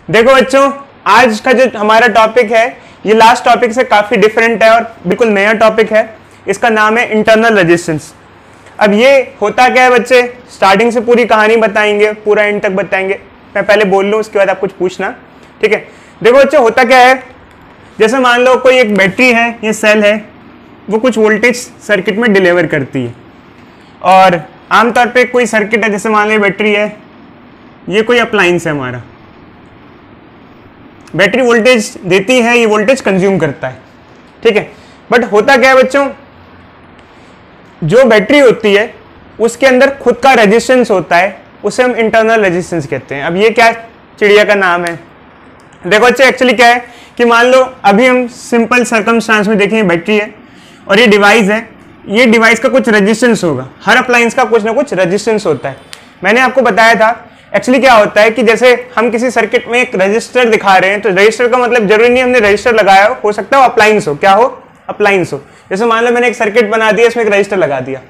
देखो बच्चों, आज का जो हमारा टॉपिक है ये लास्ट टॉपिक से काफी डिफरेंट है और बिल्कुल नया टॉपिक है। इसका नाम है इंटरनल रेजिस्टेंस। अब ये होता क्या है बच्चे, स्टार्टिंग से पूरी कहानी बताएंगे, पूरा एंड तक बताएंगे। मैं पहले बोल लूँ, उसके बाद आप कुछ पूछना, ठीक है। देखो बच्चे, होता क्या है, जैसे मान लो कोई एक बैटरी है, ये सेल है, वो कुछ वोल्टेज सर्किट में डिलीवर करती है। और आमतौर पे कोई सर्किट है, जैसे मान लो बैटरी है, ये कोई अप्लायंस है हमारा, बैटरी वोल्टेज देती है, ये वोल्टेज कंज्यूम करता है, ठीक है। बट होता क्या है बच्चों, जो बैटरी होती है उसके अंदर खुद का रेजिस्टेंस होता है, उसे हम इंटरनल रेजिस्टेंस कहते हैं। अब ये क्या चिड़िया का नाम है। देखो बच्चे, एक्चुअली क्या है कि मान लो अभी हम सिंपल सर्कमस्टांस में देखें, बैटरी है और ये डिवाइस है, ये डिवाइस का कुछ रेजिस्टेंस होगा। हर अप्लायंस का कुछ ना कुछ रेजिस्टेंस होता है। मैंने आपको बताया था एक्चुअली क्या होता है कि जैसे हम किसी सर्किट में एक रजिस्टर दिखा रहे हैं, तो रजिस्टर का मतलब जरूरी नहीं हमने रजिस्टर लगाया हो सकता है वो अप्लायंस हो। क्या हो? अप्लायंस हो। जैसे मान लो मैंने एक सर्किट बना दिया, इसमें एक रजिस्टर लगा दिया,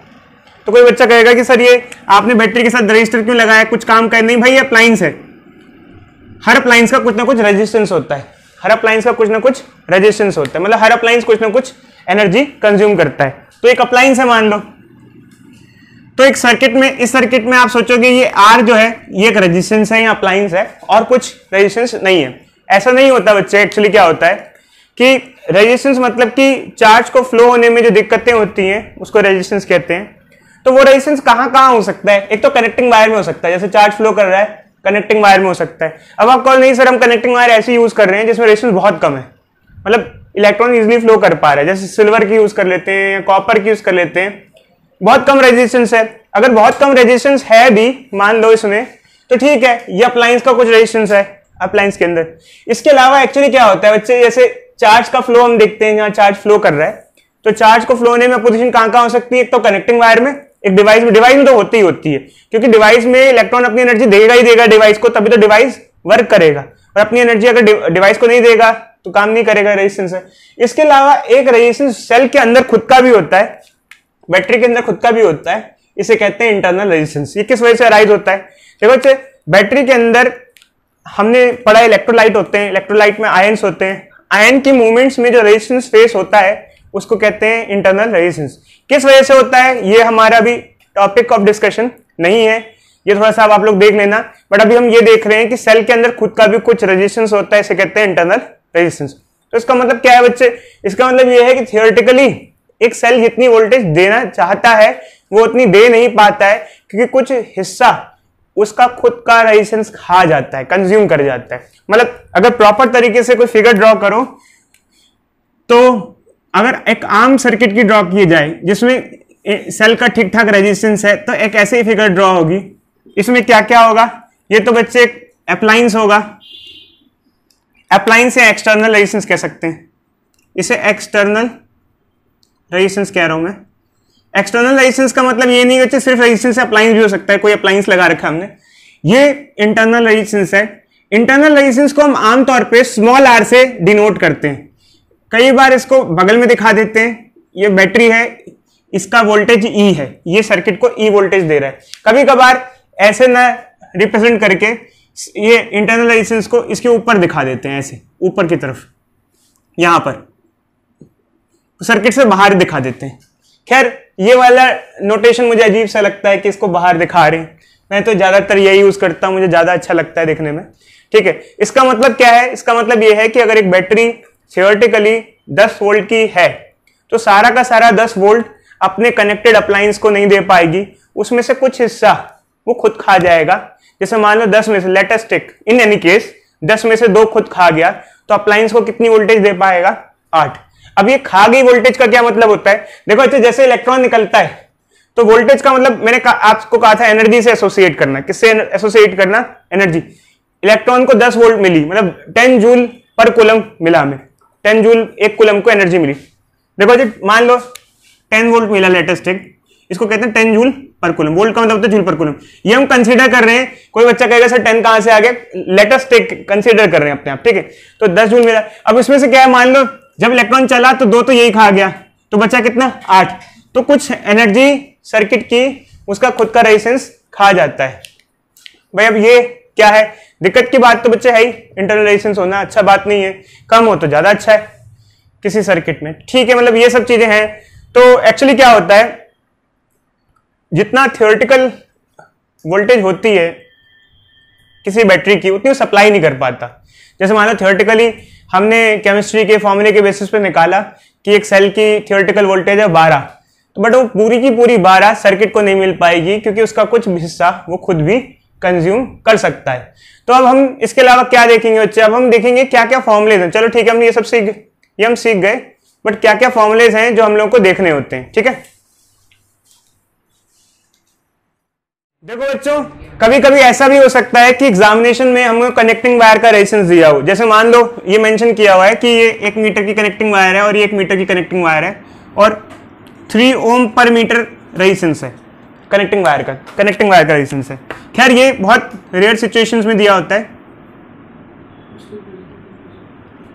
तो कोई बच्चा कहेगा कि सर ये आपने बैटरी के साथ रजिस्टर क्यों लगाया, कुछ काम कर नहीं। भाई ये अप्लायंस है, हर अप्लायंस का कुछ ना कुछ रेजिस्टेंस होता है, हर अप्लायंस का कुछ ना कुछ रेजिस्टेंस होता है, मतलब हर अप्लायंस कुछ ना कुछ एनर्जी कंज्यूम करता है। तो एक अप्लायंस है मान लो, तो एक सर्किट में, इस सर्किट में आप सोचोगे ये आर जो है ये एक रेजिस्टेंस है या अप्लायंस है और कुछ रेजिस्टेंस नहीं है। ऐसा नहीं होता बच्चे। एक्चुअली क्या होता है कि रेजिस्टेंस मतलब कि चार्ज को फ्लो होने में जो दिक्कतें होती हैं उसको रेजिस्टेंस कहते हैं। तो वो रेजिस्टेंस कहाँ कहाँ हो सकता है, एक तो कनेक्टिंग वायर में हो सकता है, जैसे चार्ज फ्लो कर रहा है कनेक्टिंग वायर में हो सकता है। अब आप कहो नहीं सर हम कनेक्टिंग वायर ऐसे यूज कर रहे हैं जिसमें रेजिस्टेंस बहुत कम है, मतलब इलेक्ट्रॉन इजिली फ्लो कर पा रहा है, जैसे सिल्वर की यूज कर लेते हैं या कॉपर की यूज कर लेते हैं, बहुत कम रेजिस्टेंस है। अगर बहुत कम रेजिस्टेंस है भी मान लो इसमें, तो ठीक है, ये अप्लायंस का कुछ रेजिस्टेंस है अप्लायंस के अंदर। इसके अलावा एक्चुअली क्या होता है बच्चे, जैसे चार्ज का फ्लो हम देखते हैं, जहां चार्ज फ्लो कर रहा है, तो चार्ज को फ्लो होने में पोजीशन कहां कहां हो सकती है, एक तो कनेक्टिंग वायर में, एक डिवाइस में तो होती ही होती है, क्योंकि डिवाइस में इलेक्ट्रॉन अपनी एनर्जी देगा ही देगा डिवाइस को, तभी तो डिवाइस वर्क करेगा। और अपनी एनर्जी अगर डिवाइस को नहीं देगा तो काम नहीं करेगा, रेजिस्टेंस है। इसके अलावा एक रेजिस्टेंस सेल के अंदर खुद का भी होता है, बैटरी के अंदर खुद का भी होता है, इसे कहते हैं इंटरनल रेजिस्टेंस। ये किस वजह से अराइज होता है? देखो बच्चे, बैटरी के अंदर हमने पढ़ा इलेक्ट्रोलाइट होते हैं, इलेक्ट्रोलाइट में आयंस होते हैं, आयन की मूवमेंट्स में जो रेजिस्टेंस फेस होता है उसको कहते हैं इंटरनल रेजिस्टेंस। किस वजह से होता है ये हमारा भी टॉपिक ऑफ डिस्कशन नहीं है, ये थोड़ा सा आप लोग देख लेना। बट अभी हम ये देख रहे हैं कि सेल के अंदर खुद का भी कुछ रेजिस्टेंस होता है, इसे कहते हैं इंटरनल रेजिस्टेंस। तो इसका मतलब क्या है बच्चे, इसका मतलब ये है कि थियोरेटिकली एक सेल जितनी वोल्टेज देना चाहता है वो उतनी दे नहीं पाता है, क्योंकि कुछ हिस्सा उसका खुद का रेजिस्टेंस खा जाता है, कंज्यूम कर जाता है। मतलब अगर प्रॉपर तरीके से कोई फिगर ड्रॉ करो, तो अगर एक आम सर्किट की ड्रॉ की जाए जिसमें सेल का ठीक ठाक रेजिस्टेंस है, तो एक ऐसे ही फिगर ड्रॉ होगी। इसमें क्या क्या होगा, ये तो बच्चे एक अप्लायंस होगा, अप्लायंस या एक्सटर्नल रेजिस्टेंस कह सकते हैं, इसे एक्सटर्नल रेजिस्टेंस कह रहा हूं मैं। एक्सटर्नल रेजिस्टेंस का मतलब ये नहीं बच्चे सिर्फ रेजिस्टेंस अप्लायंस भी हो सकता है, कोई अप्लायंस लगा रखा हमने, ये इंटरनल रेजिस्टेंस है। इंटरनल रेजिस्टेंस को हम आमतौर पे स्मॉल आर से डिनोट करते हैं, कई बार इसको बगल में दिखा देते हैं। ये बैटरी है, इसका वोल्टेज ई है, ये सर्किट को ई वोल्टेज दे रहा है। कभी कभार ऐसे ना रिप्रेजेंट करके ये इंटरनल रेजिस्टेंस को इसके ऊपर दिखा देते हैं, ऐसे ऊपर की तरफ, यहां पर सर्किट से बाहर दिखा देते हैं। खैर ये वाला नोटेशन मुझे अजीब सा लगता है कि इसको बाहर दिखा रहे हैं, मैं तो ज्यादातर यही यूज करता हूं, मुझे ज्यादा अच्छा लगता है देखने में, ठीक है। इसका मतलब क्या है, इसका मतलब ये है कि अगर एक बैटरी थियोरेटिकली 10 वोल्ट की है, तो सारा का सारा 10 वोल्ट अपने कनेक्टेड अप्लायंस को नहीं दे पाएगी, उसमें से कुछ हिस्सा वो खुद खा जाएगा। जैसे मान लो 10 में से, let us take in any case 10 में से 2 खुद खा गया, तो अप्लायंस को कितनी वोल्टेज दे पाएगा? 8। अब ये खा गई वोल्टेज का क्या मतलब होता है, देखो अच्छा, जैसे इलेक्ट्रॉन निकलता है तो वोल्टेज का मतलब मैंने आपको कहा था एनर्जी से एसोसिएट करना। किससे एसोसिएट करना? एनर्जी। इलेक्ट्रॉन को 10 वोल्ट मिली, मतलब 10 जूल पर कूलम मिला हमें, 10 जूल एक कूलम को एनर्जी मिली। देखो जी, मान लो 10 वोल्ट मिला, लेटेस्ट टेक, इसको कहते हैं 10 जूल पर कूलम। वोल्ट का मतलब होता है जूल पर कूलम। ये हम कंसीडर कर रहे हैं, कोई बच्चा कहेगा सर 10 कहां से आ गया, लेटेस्ट टेक कंसीडर कर रहे हैं अपने आप, ठीक है। तो 10 जूल मिला। अब इसमें से क्या है, मान लो जब इलेक्ट्रॉन चला तो 2 तो यही खा गया, तो बचा कितना? 8। तो कुछ एनर्जी सर्किट की उसका खुद का रेजिस्टेंस खा जाता है। भाई अब ये क्या है, दिक्कत की बात तो बच्चे है ही, इंटरनल रेजिस्टेंस होना अच्छा बात नहीं है, कम हो तो ज्यादा अच्छा है किसी सर्किट में, ठीक है। मतलब ये सब चीजें हैं। तो एक्चुअली क्या होता है, जितना थियोरेटिकल वोल्टेज होती है किसी बैटरी की उतनी सप्लाई नहीं कर पाता। जैसे मान लो थियोरेटिकली हमने केमिस्ट्री के फॉर्मूले के बेसिस पे निकाला कि एक सेल की थियोरेटिकल वोल्टेज है 12, तो बट वो पूरी की पूरी 12 सर्किट को नहीं मिल पाएगी क्योंकि उसका कुछ हिस्सा वो खुद भी कंज्यूम कर सकता है। तो अब हम इसके अलावा क्या देखेंगे बच्चे, अब हम देखेंगे क्या क्या फॉर्मुलेज हैं। चलो ठीक है, हमने ये हम सीख गए, बट क्या क्या फॉर्मुलेज हैं जो हम लोगों को देखने होते हैं, ठीक है। देखो बच्चों, कभी कभी ऐसा भी हो सकता है कि एग्जामिनेशन में हमको कनेक्टिंग वायर का रेजिस्टेंस दिया हो। जैसे मान लो ये मेंशन किया हुआ है कि ये 1 मीटर की कनेक्टिंग वायर है और ये 1 मीटर की कनेक्टिंग वायर है और 3 ओम पर मीटर रेजिस्टेंस है कनेक्टिंग वायर का रेजिस्टेंस है। खैर ये बहुत रेयर सिचुएशंस में दिया होता है।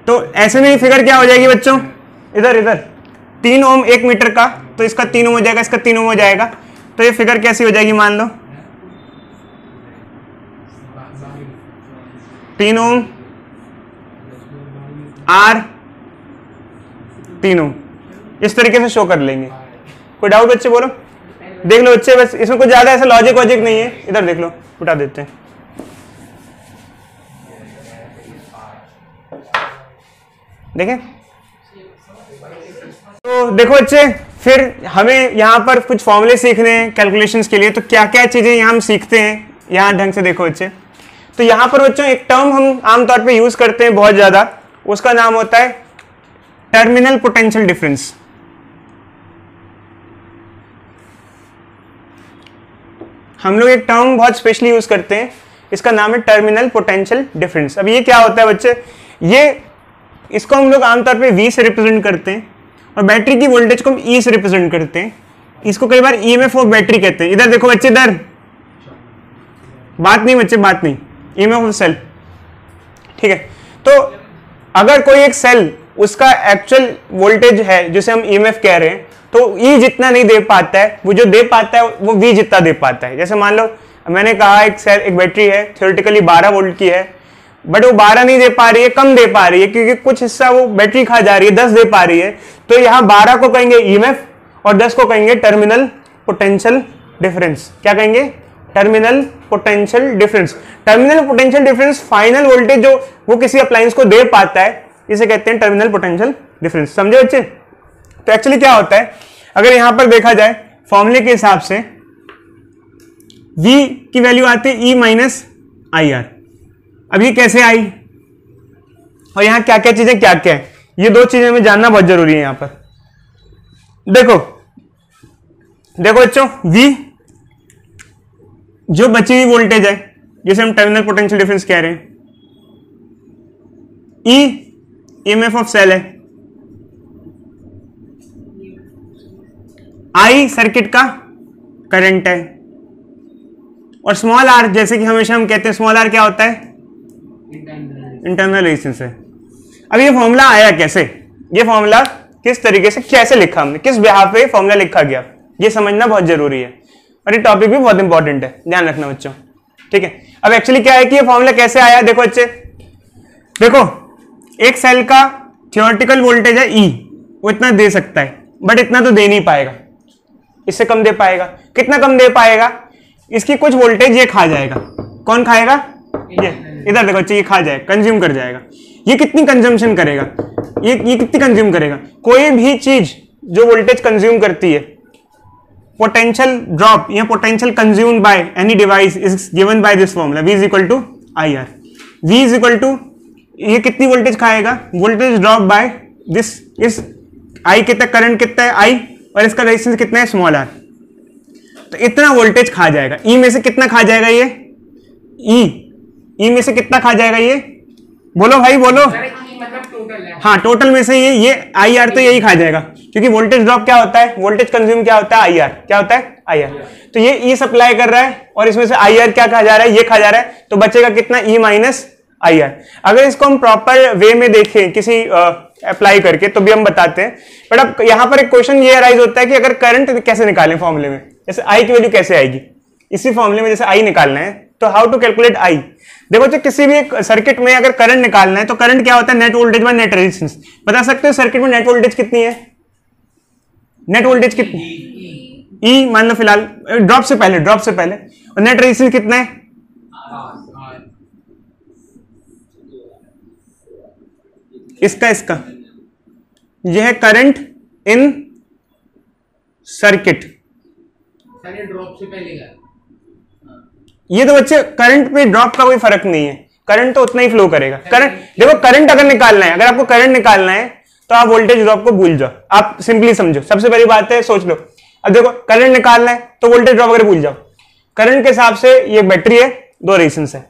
तो ऐसे में फिगर क्या हो जाएगी बच्चों, इधर 3 ओम 1 मीटर का, तो इसका 3 ओम हो जाएगा, इसका 3 ओम हो जाएगा। तो ये फिगर कैसी हो जाएगी, मान लो 3 ओम R 3 ओम, इस तरीके से शो कर लेंगे। कोई डाउट बच्चे बोलो, देख लो बच्चे, बस इसमें कुछ ज्यादा ऐसा लॉजिक वॉजिक नहीं है। इधर देख लो, उठा देते हैं। देखें, तो देखो बच्चे, फिर हमें यहाँ पर कुछ फॉर्मूले सीखने हैं कैलकुलेशंस के लिए। तो क्या क्या चीजें यहाँ हम सीखते हैं, यहाँ ढंग से देखो बच्चे। तो यहाँ पर बच्चों एक टर्म हम आमतौर पे यूज करते हैं बहुत ज्यादा, उसका नाम होता है टर्मिनल पोटेंशियल डिफरेंस। हम लोग एक टर्म बहुत स्पेशली यूज करते हैं, इसका नाम है टर्मिनल पोटेंशियल डिफरेंस। अब ये क्या होता है बच्चे, ये इसको हम लोग आमतौर पे V से रिप्रेजेंट करते हैं और बैटरी की वोल्टेज को हम E से रिप्रेजेंट करते हैं। इसको कई बार EMF ऑफ बैटरी कहते हैं। इधर देखो बच्चे, इधर बात नहीं बच्चे, बात नहीं, EMF ऑफ सेल, ठीक है। तो अगर कोई एक सेल, उसका एक्चुअल वोल्टेज है जिसे हम EMF कह रहे हैं, तो E जितना नहीं दे पाता है, वो जो दे पाता है वो V जितना दे पाता है। जैसे मान लो मैंने कहा एक बैटरी है थियोरेटिकली 12 वोल्ट की है, बट वो 12 नहीं दे पा रही है, कम दे पा रही है क्योंकि कुछ हिस्सा वो बैटरी खा जा रही है, 10 दे पा रही है। तो यहाँ 12 को कहेंगे EMF और 10 को कहेंगे टर्मिनल पोटेंशियल डिफरेंस। क्या कहेंगे, terminal potential difference. Terminal potential difference final voltage जो वो किसी अप्लायंस को दे पाता है, इसे कहते हैं टर्मिनल पोटेंशियल डिफरेंस। समझे बच्चे। तो एक्चुअली क्या होता है, अगर यहां पर देखा जाए फॉर्मूले के हिसाब से V की वैल्यू आती है E माइनस IR। अब ये कैसे आई और यहाँ क्या क्या चीजें क्या क्या है, ये 2 चीजें हमें जानना बहुत जरूरी है। यहां पर देखो बच्चों, V जो बची हुई वोल्टेज है जिसे हम टर्मिनल पोटेंशियल डिफरेंस कह रहे हैं, E EMF ऑफ सेल है, I सर्किट का करंट है, और स्मॉल r जैसे कि हमेशा हम कहते हैं स्मॉल r क्या होता है, इंटरनल रेजिस्टेंस है। अब ये फॉर्मूला आया कैसे, ये फॉर्मूला किस तरीके से कैसे लिखा हमने, किस बिहाफ पे फॉर्मूला लिखा गया, ये समझना बहुत जरूरी है और ये टॉपिक भी बहुत इंपॉर्टेंट है, ध्यान रखना बच्चों, ठीक है। अब एक्चुअली क्या है कि ये फॉर्मूला कैसे आया, देखो बच्चे, देखो एक सेल का थियोरेटिकल वोल्टेज है E, वो इतना दे सकता है, बट इतना तो दे नहीं पाएगा, इससे कम दे पाएगा। कितना कम दे पाएगा, इसकी कुछ वोल्टेज ये खा जाएगा। कौन खाएगा, ये, इधर देखो बच्चे, ये खा जाएगा, कंज्यूम कर जाएगा। ये कितनी कंजम्पशन करेगा, ये कितनी कंज्यूम करेगा, कोई भी चीज जो वोल्टेज कंज्यूम करती है, पोटेंशियल ड्रॉप या potential consumed by any device is given by this formula V is equal to IR। V is equal to, ये कितनी वोल्टेज खाएगा, voltage drop by this is I कितना, करंट कितना है I, और इसका रेजिस्टेंस कितना है स्मॉल r, तो इतना वोल्टेज खा जाएगा। E में से कितना खा जाएगा ये, E में से कितना खा जाएगा ये, बोलो भाई बोलो, मतलब टोटल है। हाँ टोटल में से ये IR तो यही खा जाएगा, क्योंकि वोल्टेज ड्रॉप क्या होता है, वोल्टेज कंज्यूम क्या होता है IR, क्या होता है IR। तो ये E सप्लाई कर रहा है और इसमें से IR क्या खा जा रहा है, ये खा जा रहा है, तो बचेगा कितना E माइनस IR। अगर इसको हम प्रॉपर वे में देखें किसी अप्लाई करके तो भी हम बताते हैं, बट अब यहाँ पर एक क्वेश्चन ये अराइज होता है कि अगर करंट कैसे निकालें फॉर्मूले में, जैसे I की वैल्यू कैसे आएगी, इसी फॉर्मूले में जैसे I निकालना है तो हाउ टू कैलकुलेट आई? देखो तो किसी भी एक सर्किट में अगर करंट निकालना है तो करंट क्या होता है? Net voltage by net resistance. बता सकते हो सर्किट में नेट वोल्टेज कितनी है? नेट वोल्टेज कितनी? ई मान लो फिलहाल ड्रॉप से पहले और नेट रेजिस्टेंस कितना है? इसका यह है करंट इन सर्किट। ड्रॉप से पहले का ये तो बच्चे करंट पे ड्रॉप का कोई फर्क नहीं है, करंट तो उतना ही फ्लो करेगा। करंट देखो, करंट अगर निकालना है, अगर आपको करंट निकालना है तो आप वोल्टेज ड्रॉप को भूल जाओ। आप सिंपली समझो, सबसे पहली बात है सोच लो। अब देखो करंट निकालना है तो वोल्टेज ड्रॉप वगैरह भूल जाओ। करंट के हिसाब से ये बैटरी है, दो रेजिस्टेंस है,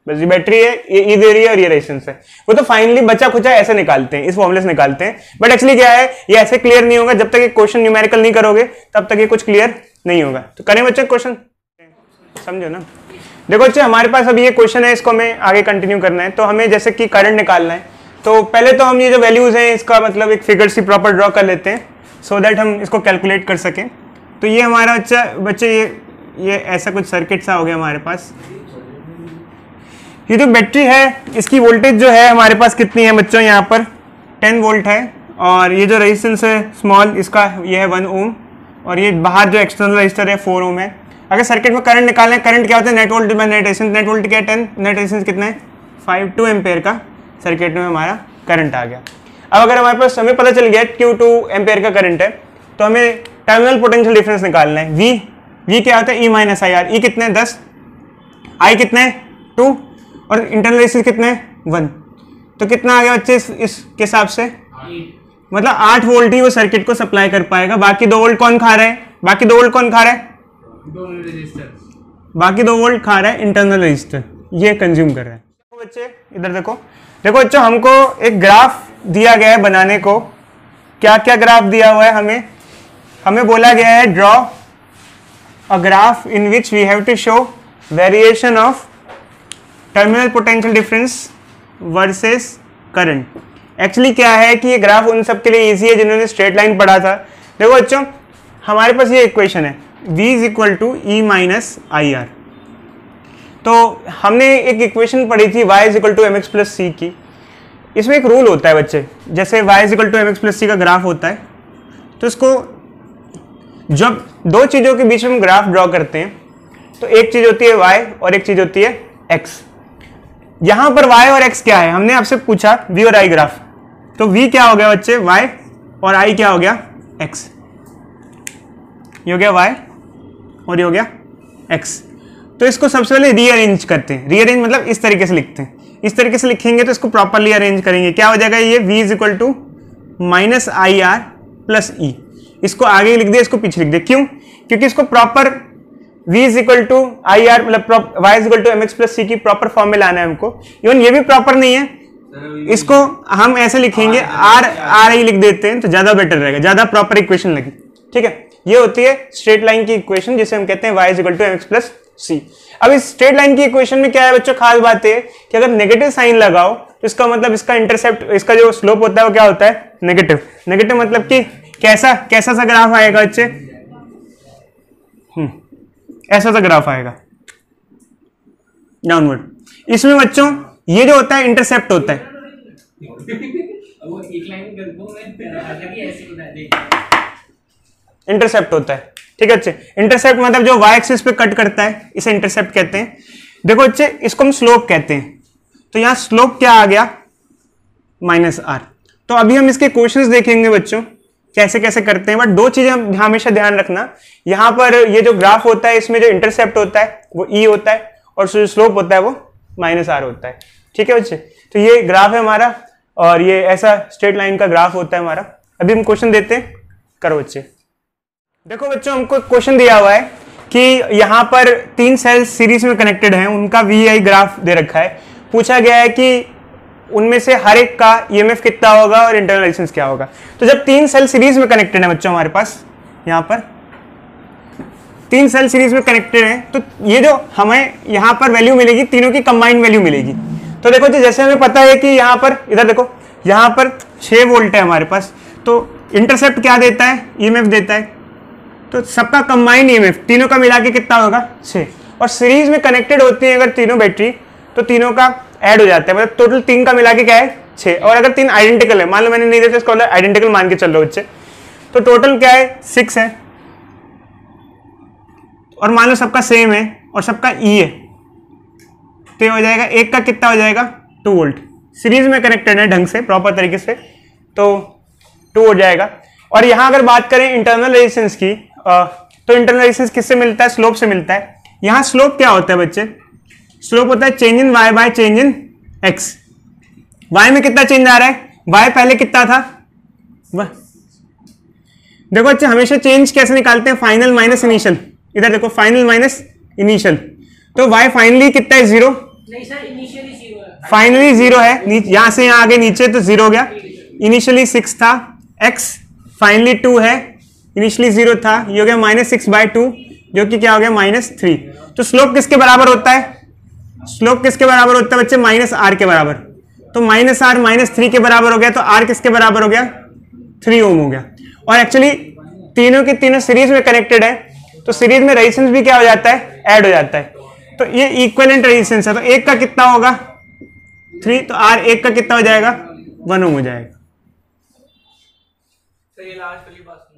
बस ये बैटरी है, ये ई दे रही है और ये रेजिस्टेंस है। वो तो फाइनली बचा खुचा ऐसे निकालते हैं, इस फॉर्मूले से निकालते हैं। बट एक्चुअली क्या है, ये ऐसे क्लियर नहीं होगा जब तक ये क्वेश्चन न्यूमेरिकल नहीं करोगे, तब तक ये कुछ क्लियर नहीं होगा। तो करें बच्चे क्वेश्चन, समझो ना। देखो बच्चे हमारे पास अभी ये क्वेश्चन है, इसको हमें आगे कंटिन्यू करना है। तो हमें जैसे कि करंट निकालना है, तो पहले तो हम ये जो वैल्यूज हैं इसका मतलब एक फिगर सी प्रॉपर ड्रॉ कर लेते हैं सो दैट हम इसको कैलकुलेट कर सकें। तो ये हमारा बच्चे ये ऐसा कुछ सर्किट सा हो गया हमारे पास। ये जो बैटरी है इसकी वोल्टेज जो है हमारे पास कितनी है बच्चों? यहाँ पर 10 वोल्ट है, और ये जो रेजिस्टेंस है स्मॉल इसका ये है 1 ओम, और ये बाहर जो एक्सटर्नल रजिस्टर है 4 ओम है। अगर सर्किट में करंट निकालना है, करंट क्या होता है? Net voltage by net resistance. Net voltage क्या है? 10, नेट रेजिस्टेंस कितना है? 2 एम्पेयर का सर्किट में हमारा करंट आ गया। अब अगर हमारे पास हमें पता चल गया Q2 एम्पेयर का करंट है, तो हमें टर्मिनल पोटेंशियल डिफरेंस निकालना है। V क्या होता है? E minus I R. E कितना है? 10, I कितना है? 2, और इंटरनल रेजिस्टेंस कितना है? 1। तो कितना आ गया बच्चे इसके हिसाब से? मतलब 8 वोल्ट ही वो सर्किट को सप्लाई कर पाएगा। बाकी 2 वोल्ट कौन खा रहा है? बाकी 2 वोल्ट खा रहा है इंटरनल रेजिस्टर, ये कंज्यूम कर रहा है। तो बच्चे इधर देखो बच्चों, हमको एक ग्राफ दिया गया है बनाने को। क्या क्या ग्राफ दिया हुआ है? हमें बोला गया है draw a graph in which we have to show variation of terminal potential difference versus current. Actually क्या है कि ये ग्राफ उन सब के लिए इजी है जिन्होंने स्ट्रेट लाइन पढ़ा था। देखो बच्चों, हमारे पास ये इक्वेशन है v is equal to E minus I R. तो हमने एक इक्वेशन पढ़ी थी y is equal to M X plus C की। इसमें एक रूल होता है बच्चे, जैसे y is equal to M X plus C का ग्राफ होता है, तो इसको जब दो चीज़ों के बीच में हम ग्राफ ड्रॉ करते हैं तो एक चीज़ होती है y और एक चीज़ होती है x। यहाँ पर y और x क्या है? हमने आपसे पूछा v और i ग्राफ, तो v क्या हो गया बच्चे? y, और i क्या हो गया? x। ये हो गया y और ये हो गया x। तो इसको सबसे पहले रीअरेंज करते हैं। रीअरेंज मतलब इस तरीके से लिखते हैं। इस तरीके से लिखेंगे तो इसको प्रॉपरली अरेंज करेंगे। क्या हो जाएगा? ये v is equal to minus I R plus E. इसको आगे लिख दिया, इसको पीछे लिख दिया। क्यों? क्योंकि इसको proper v is equal to I R मतलब y is equal to M X plus C की प्रॉपर फॉर्म में लाना है हमको। इवन ये भी प्रॉपर नहीं है, इसको हम ऐसे लिखेंगे आर आई लिख देते हैं तो ज्यादा बेटर रहेगा, ज्यादा प्रॉपर इक्वेशन लगी। ठीक है, ये होती है स्ट्रेट लाइन की इक्वेशन जिसे हम कहते हैं y is equal to M X plus C. अब इस स्ट्रेट लाइन की इक्वेशन में क्या है बच्चों? खास बात है कि अगर नेगेटिव साइन लगाओ तो इसका मतलब इसका इंटरसेप्ट, इसका जो स्लोप होता है वो क्या होता है? नेगेटिव। नेगेटिव मतलब कि कैसा सा ग्राफ आएगा बच्चे? ऐसा सा ग्राफ आएगा डाउनवर्ड। इसमें बच्चों ये जो होता है इंटरसेप्ट होता है। इंटरसेप्ट होता है, ठीक है बच्चे। इंटरसेप्ट मतलब जो y एक्सिस पे कट करता है, इसे इंटरसेप्ट कहते हैं। देखो बच्चे, इसको हम स्लोप कहते हैं। तो यहाँ स्लोप क्या आ गया? Minus R. तो अभी हम इसके क्वेश्चंस देखेंगे बच्चों कैसे कैसे करते हैं। बट दो चीजें हम हमेशा ध्यान रखना, यहाँ पर ये जो ग्राफ होता है इसमें जो इंटरसेप्ट होता है वो ई होता है और जो स्लोप होता है वो माइनस आर होता है। ठीक है बच्चे, तो ये ग्राफ है हमारा और ये ऐसा स्ट्रेट लाइन का ग्राफ होता है हमारा। अभी हम क्वेश्चन देते हैं, करो बच्चे। देखो बच्चों, हमको क्वेश्चन दिया हुआ है कि यहाँ पर 3 सेल्स सीरीज में कनेक्टेड हैं, उनका वी ग्राफ दे रखा है। पूछा गया है कि उनमें से हर एक का ईएमएफ कितना होगा और इंटरनल रेजिस्टेंस क्या होगा। तो जब 3 सेल सीरीज में कनेक्टेड है बच्चों, हमारे पास यहाँ पर 3 सेल सीरीज में कनेक्टेड है, तो ये जो हमें यहाँ पर वैल्यू मिलेगी तीनों की कंबाइंड वैल्यू मिलेगी। तो देखो जी, जैसे हमें पता है कि यहाँ पर इधर देखो, यहाँ पर 6 वोल्ट है हमारे पास, तो इंटरसेप्ट क्या देता है? ईएमएफ देता है। तो सबका कंबाइंड ईएमएफ तीनों का मिला के कितना होगा? 6। और सीरीज में कनेक्टेड होती है अगर तीनों बैटरी, तो तीनों का ऐड हो जाता है, मतलब टोटल 3 का मिला के क्या है 6। और अगर 3 आइडेंटिकल है, मान लो मैंने नहीं देखा इसको आइडेंटिकल मान के चल रहे हो बच्चे, तो टोटल क्या है 6 है। और मान लो सबका सेम है और सबका ई है, तो हो जाएगा एक का कितना हो जाएगा 2 वोल्ट। सीरीज में कनेक्टेड है ढंग से प्रॉपर तरीके से, तो 2 हो जाएगा। और यहां अगर बात करें इंटरनल रेजिस्टेंस की, तो इंटरनल रेजिस्टेंस किससे मिलता है, स्लोप से मिलता है। यहां स्लोप क्या होता है बच्चे, स्लोप होता है change in Y by change in X. Y में कितना चेंज आ रहा है, वाई पहले कितना था, देखो बच्चे हमेशा चेंज कैसे निकालते हैं, फाइनल माइनस इनिशियल। इधर देखो फाइनल माइनस इनिशियल, तो वाई फाइनली कितना है 0, नहीं सर इनिशियली 0 है, फाइनली 0 है, यहां से यहां आगे नीचे तो 0 हो गया। इनिशियली 6 था, x फाइनली 2 है, इनिशियली 0 था, ये हो गया -6/2 जो कि क्या हो गया -3। तो स्लोप किसके बराबर होता है, स्लोप किसके बराबर होता है बच्चे, -r के बराबर। तो -r -3 के बराबर हो गया, तो r किसके बराबर हो गया 3 ओम हो गया। और एक्चुअली तीनों के तीनों सीरीज में कनेक्टेड है, तो सीरीज में रेजिस्टेंस भी क्या हो जाता है, ऐड हो जाता है। तो ये इक्विवेलेंट रेजिस्टेंस है, तो एक का कितना होगा 3, तो r एक का कितना हो जाएगा 1 ओम हो जाएगा। तो ये लास्ट वाली बात